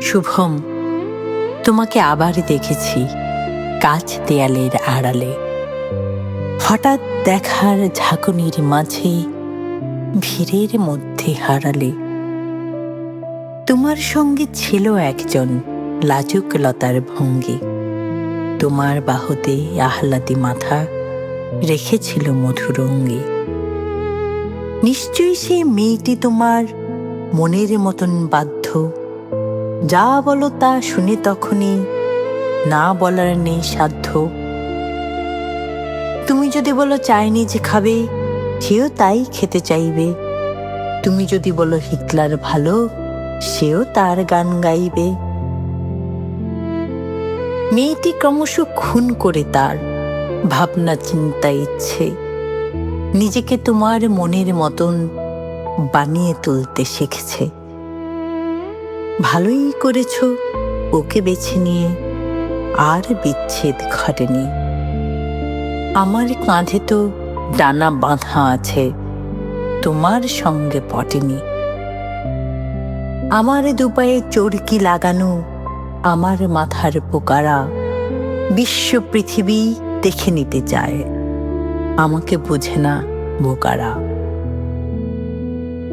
শুভম, তোমাকে আবার দেখেছি কাঁচ দেয়ালের আড়ালে। হঠাৎ দেখার ঝাঁকুনির মাঝে ভিড়ের মধ্যে হারালে। তোমার সঙ্গে ছিল একজন লাজুক লতার ভঙ্গি। তোমার বাহুতে আহ্লাদি মাথা রেখেছিল মধুর অঙ্গে। নিশ্চয়ই সে মেয়েটি তোমার মনের মতন বাধ্য। যা বলো তা শুনে তখনই না বলার নেই সাধ্য। তুমি যদি বলো চাইনি যে খাবে, সেও তাই খেতে চাইবে। তুমি যদি বলো হিটলার ভালো, সেও তার গান গাইবে। মেয়েটি ক্রমশ খুন করে তার ভাবনা চিন্তা ইচ্ছে। নিজেকে তোমার মনের মতন বানিয়ে তুলতে শিখেছে। ভালোই করেছ ওকে বেছে নিয়ে, আর বিচ্ছেদ ঘটেনি। আমার কাঁধে তো ডানা বাঁধা আছে, তোমার সঙ্গে পটেনি। আমার দুপায়ে চরকি লাগানো, আমার মাথার পোকারা বিশ্ব পৃথিবী দেখে নিতে চায়, আমাকে বোঝে না বোকারা।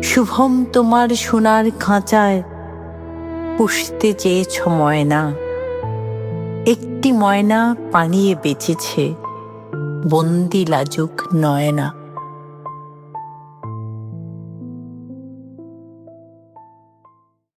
শুভম, তোমার সোনার খাঁচায় পুষতে চেয়েছ ময়না। একটি ময়না পালিয়ে বেঁচেছে বন্দি লাজুক নয়না।